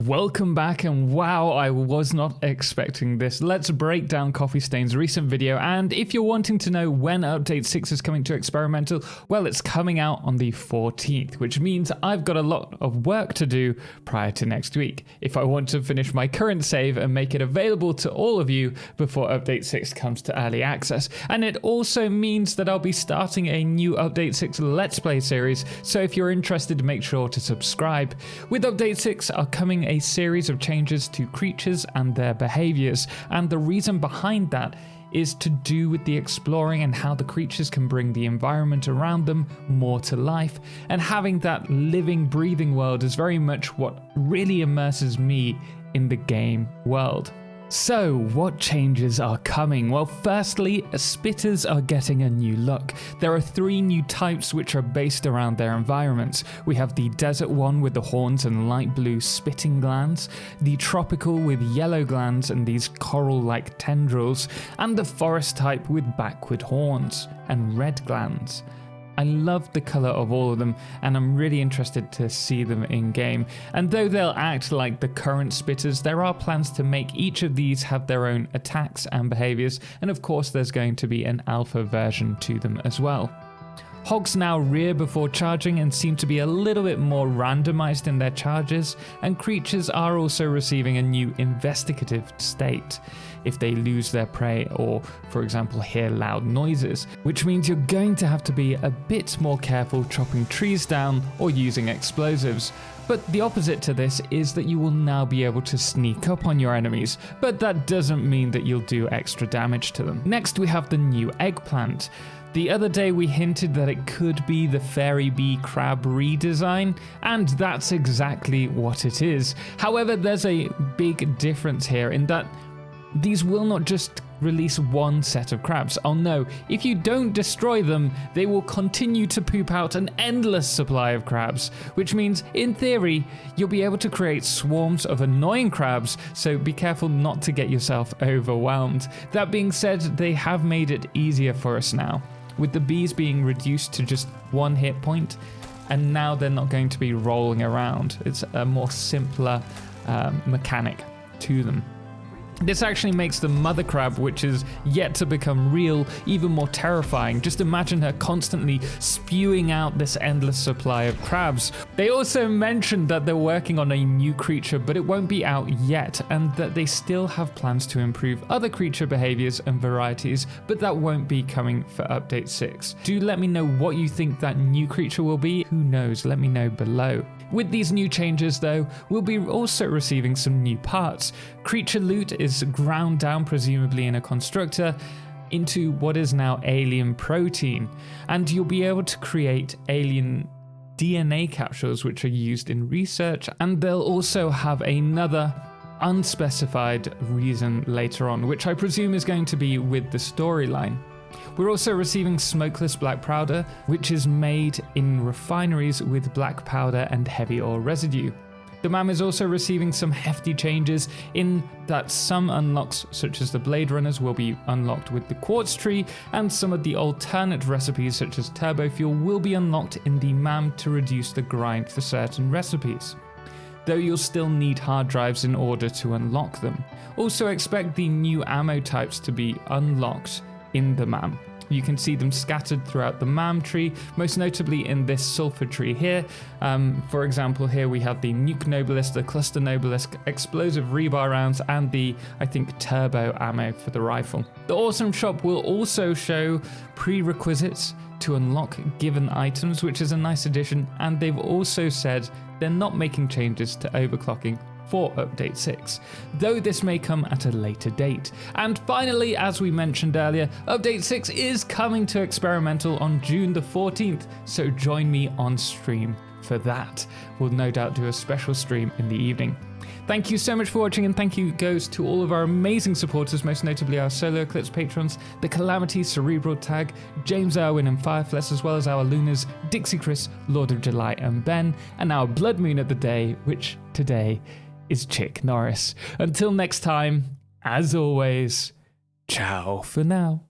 Welcome back, and wow, I was not expecting this. Let's break down Coffee Stain's recent video, and if you're wanting to know when Update 6 is coming to Experimental, well, it's coming out on the 14th, which means I've got a lot of work to do prior to next week if I want to finish my current save and make it available to all of you before Update 6 comes to early access. And it also means that I'll be starting a new Update 6 Let's Play series, so if you're interested, make sure to subscribe. With Update 6 are coming a series of changes to creatures and their behaviors, and the reason behind that is to do with the exploring and how the creatures can bring the environment around them more to life, and having that living, breathing world is very much what really immerses me in the game world. So, what changes are coming? Well, firstly, spitters are getting a new look. There are 3 new types which are based around their environments. We have the desert one with the horns and light blue spitting glands, the tropical with yellow glands and these coral-like tendrils, and the forest type with backward horns and red glands. I love the colour of all of them, and I'm really interested to see them in game. And though they'll act like the current spitters, there are plans to make each of these have their own attacks and behaviours, and of course there's going to be an alpha version to them as well. Hogs now rear before charging and seem to be a little bit more randomised in their charges, and creatures are also receiving a new investigative state if they lose their prey or, for example, hear loud noises, which means you're going to have to be a bit more careful chopping trees down or using explosives. But the opposite to this is that you will now be able to sneak up on your enemies, but that doesn't mean that you'll do extra damage to them. Next, we have the new eggplant. The other day we hinted that it could be the fairy bee crab redesign, and that's exactly what it is. However, there's a big difference here in that these will not just release one set of crabs. Oh no, if you don't destroy them, they will continue to poop out an endless supply of crabs, which means, in theory, you'll be able to create swarms of annoying crabs, so be careful not to get yourself overwhelmed. That being said, they have made it easier for us now, with the bees being reduced to just 1 hit point, and now they're not going to be rolling around. It's a more simpler mechanic to them. This actually makes the mother crab, which is yet to become real, even more terrifying. Just imagine her constantly spewing out this endless supply of crabs. They also mentioned that they're working on a new creature, but it won't be out yet, and that they still have plans to improve other creature behaviors and varieties, but that won't be coming for Update 6. Do let me know what you think that new creature will be. Who knows? Let me know below. With these new changes though, we'll be also receiving some new parts. Creature loot is ground down, presumably in a constructor, into what is now alien protein, and you'll be able to create alien DNA capsules which are used in research, and they'll also have another unspecified reason later on, which I presume is going to be with the storyline. We're also receiving smokeless black powder, which is made in refineries with black powder and heavy oil residue. The MAM is also receiving some hefty changes in that some unlocks, such as the Blade Runners, will be unlocked with the Quartz Tree, and some of the alternate recipes, such as Turbo Fuel, will be unlocked in the MAM to reduce the grind for certain recipes, though you'll still need hard drives in order to unlock them. Also expect the new ammo types to be unlocked in the MAM. You can see them scattered throughout the MAM tree, most notably in this sulfur tree here. For example, here we have the Nuke Noblest, the Cluster Noblest, explosive rebar rounds, and the, I think, turbo ammo for the rifle. The Awesome Shop will also show prerequisites to unlock given items, which is a nice addition, and they've also said they're not making changes to overclocking for Update 6, though this may come at a later date. And finally, as we mentioned earlier, Update 6 is coming to Experimental on June the 14th, so join me on stream for that. We'll no doubt do a special stream in the evening. Thank you so much for watching, and thank you goes to all of our amazing supporters, most notably our Solo Eclipse patrons, The Calamity, Cerebral Tag, James Irwin and Firefless, as well as our Lunas, Dixie Chris, Lord of July and Ben, and our Blood Moon of the day, which today is Chick Norris. Until next time, as always, ciao for now.